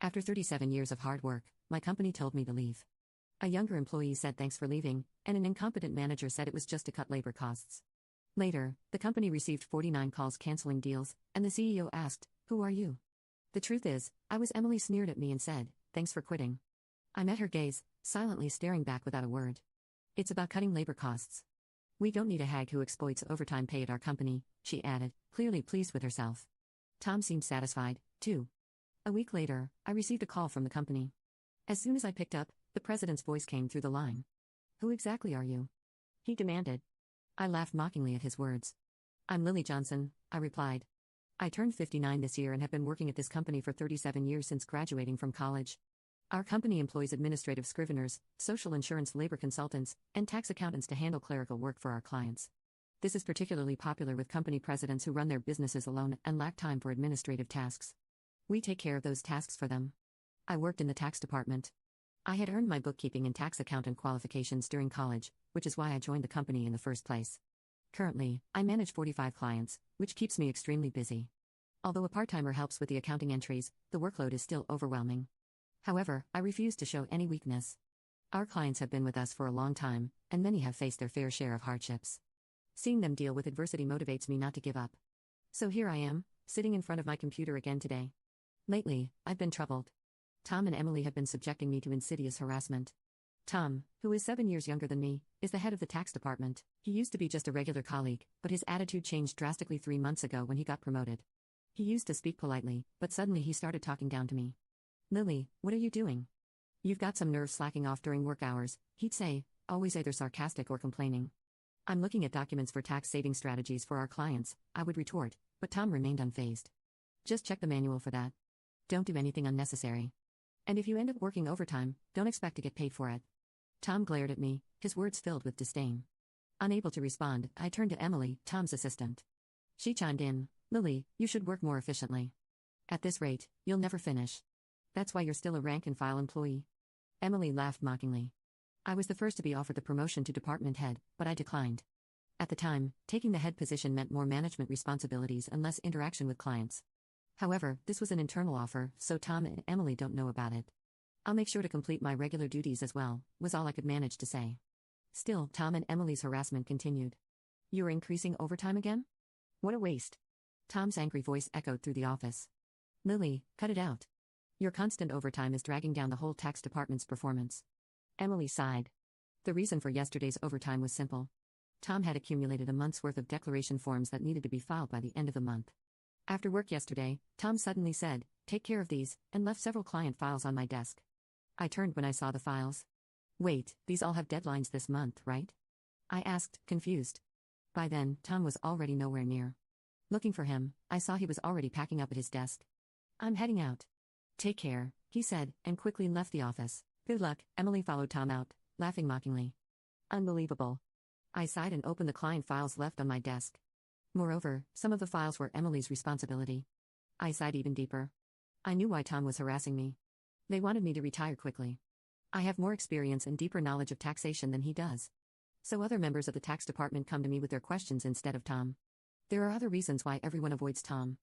After 37 years of hard work, my company told me to leave. A younger employee said thanks for leaving, and an incompetent manager said it was just to cut labor costs. Later, the company received 49 calls canceling deals, and the CEO asked, "Who are you?" The truth is, Emily sneered at me and said, "Thanks for quitting." I met her gaze, silently staring back without a word. "It's about cutting labor costs. We don't need a hag who exploits overtime pay at our company," she added, clearly pleased with herself. Tom seemed satisfied, too. A week later, I received a call from the company. As soon as I picked up, the president's voice came through the line. "Who exactly are you?" he demanded. I laughed mockingly at his words. "I'm Lily Johnson," I replied. "I turned 59 this year and have been working at this company for 37 years since graduating from college. Our company employs administrative scriveners, social insurance labor consultants, and tax accountants to handle clerical work for our clients. This is particularly popular with company presidents who run their businesses alone and lack time for administrative tasks. We take care of those tasks for them." I worked in the tax department. I had earned my bookkeeping and tax accountant qualifications during college, which is why I joined the company in the first place. Currently, I manage 45 clients, which keeps me extremely busy. Although a part-timer helps with the accounting entries, the workload is still overwhelming. However, I refuse to show any weakness. Our clients have been with us for a long time, and many have faced their fair share of hardships. Seeing them deal with adversity motivates me not to give up. So here I am, sitting in front of my computer again today. Lately, I've been troubled. Tom and Emily have been subjecting me to insidious harassment. Tom, who is 7 years younger than me, is the head of the tax department. He used to be just a regular colleague, but his attitude changed drastically 3 months ago when he got promoted. He used to speak politely, but suddenly he started talking down to me. "Lily, what are you doing? You've got some nerve slacking off during work hours," he'd say, always either sarcastic or complaining. "I'm looking at documents for tax saving strategies for our clients," I would retort, but Tom remained unfazed. "Just check the manual for that. Don't do anything unnecessary. And if you end up working overtime, don't expect to get paid for it." Tom glared at me, his words filled with disdain. Unable to respond, I turned to Emily, Tom's assistant. She chimed in, "Lily, you should work more efficiently. At this rate, you'll never finish. That's why you're still a rank-and-file employee." Emily laughed mockingly. I was the first to be offered the promotion to department head, but I declined. At the time, taking the head position meant more management responsibilities and less interaction with clients. However, this was an internal offer, so Tom and Emily don't know about it. "I'll make sure to complete my regular duties as well," was all I could manage to say. Still, Tom and Emily's harassment continued. "You're increasing overtime again? What a waste." Tom's angry voice echoed through the office. "Lily, cut it out. Your constant overtime is dragging down the whole tax department's performance." Emily sighed. The reason for yesterday's overtime was simple. Tom had accumulated a month's worth of declaration forms that needed to be filed by the end of the month. After work yesterday, Tom suddenly said, "Take care of these," and left several client files on my desk. I turned when I saw the files. "Wait, these all have deadlines this month, right?" I asked, confused. By then, Tom was already nowhere near. Looking for him, I saw he was already packing up at his desk. "I'm heading out." "Take care," he said, and quickly left the office. "Good luck," Emily followed Tom out, laughing mockingly. Unbelievable. I sighed and opened the client files left on my desk. Moreover, some of the files were Emily's responsibility. I sighed even deeper. I knew why Tom was harassing me. They wanted me to retire quickly. I have more experience and deeper knowledge of taxation than he does. So other members of the tax department come to me with their questions instead of Tom. There are other reasons why everyone avoids Tom.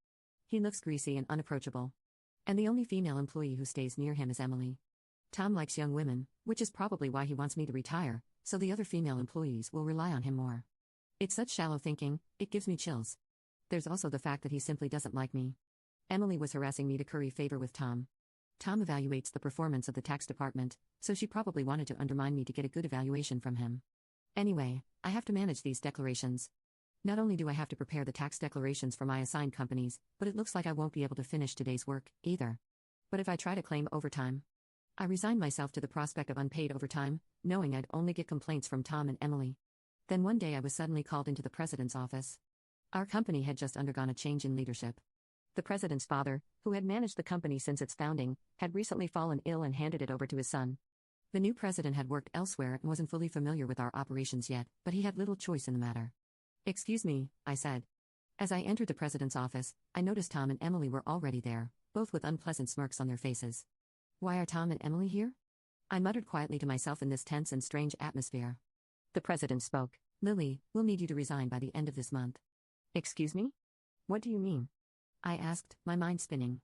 He looks greasy and unapproachable. And the only female employee who stays near him is Emily. Tom likes young women, which is probably why he wants me to retire, so the other female employees will rely on him more. It's such shallow thinking, it gives me chills. There's also the fact that he simply doesn't like me. Emily was harassing me to curry favor with Tom. Tom evaluates the performance of the tax department, so she probably wanted to undermine me to get a good evaluation from him. Anyway, I have to manage these declarations. Not only do I have to prepare the tax declarations for my assigned companies, but it looks like I won't be able to finish today's work, either. But if I try to claim overtime? I resigned myself to the prospect of unpaid overtime, knowing I'd only get complaints from Tom and Emily. Then one day I was suddenly called into the president's office. Our company had just undergone a change in leadership. The president's father, who had managed the company since its founding, had recently fallen ill and handed it over to his son. The new president had worked elsewhere and wasn't fully familiar with our operations yet, but he had little choice in the matter. "Excuse me," I said. As I entered the president's office, I noticed Tom and Emily were already there, both with unpleasant smirks on their faces. "Why are Tom and Emily here?" I muttered quietly to myself in this tense and strange atmosphere. The president spoke. "Lily, we'll need you to resign by the end of this month." "Excuse me? What do you mean?" I asked, my mind spinning.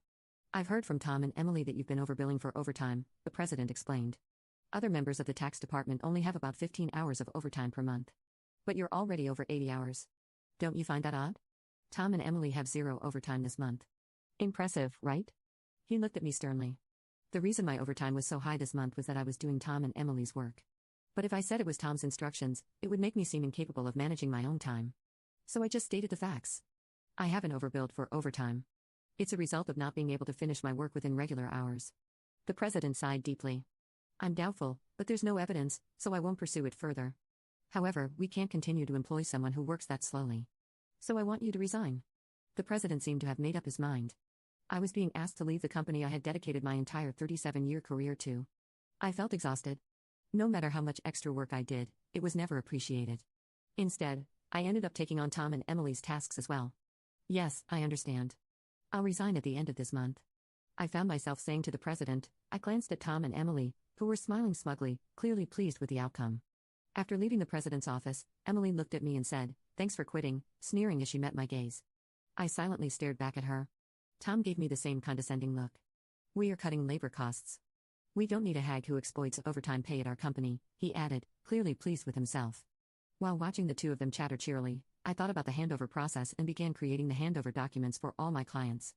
I've heard from Tom and Emily that you've been overbilling for overtime, the president explained. Other members of the tax department only have about 15 hours of overtime per month. But you're already over 80 hours. Don't you find that odd? Tom and Emily have zero overtime this month. Impressive, right? He looked at me sternly. The reason my overtime was so high this month was that I was doing Tom and Emily's work. But if I said it was Tom's instructions, it would make me seem incapable of managing my own time. So I just stated the facts. I haven't overbilled for overtime. It's a result of not being able to finish my work within regular hours. The president sighed deeply. I'm doubtful, but there's no evidence, so I won't pursue it further. However, we can't continue to employ someone who works that slowly. So I want you to resign. The president seemed to have made up his mind. I was being asked to leave the company I had dedicated my entire 37-year career to. I felt exhausted. No matter how much extra work I did, it was never appreciated. Instead, I ended up taking on Tom and Emily's tasks as well. Yes, I understand. I'll resign at the end of this month. I found myself saying to the president. I glanced at Tom and Emily, who were smiling smugly, clearly pleased with the outcome. After leaving the president's office, Emily looked at me and said, "Thanks for quitting," sneering as she met my gaze. I silently stared back at her. Tom gave me the same condescending look. We are cutting labor costs. We don't need a hag who exploits overtime pay at our company, he added, clearly pleased with himself. While watching the two of them chatter cheerily, I thought about the handover process and began creating the handover documents for all my clients.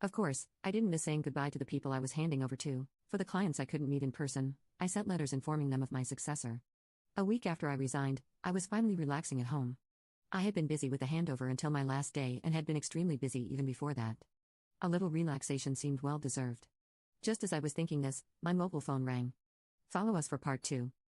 Of course, I didn't miss saying goodbye to the people I was handing over to. For the clients I couldn't meet in person, I sent letters informing them of my successor. A week after I resigned, I was finally relaxing at home. I had been busy with the handover until my last day and had been extremely busy even before that. A little relaxation seemed well deserved. Just as I was thinking this, my mobile phone rang. Follow us for part 2.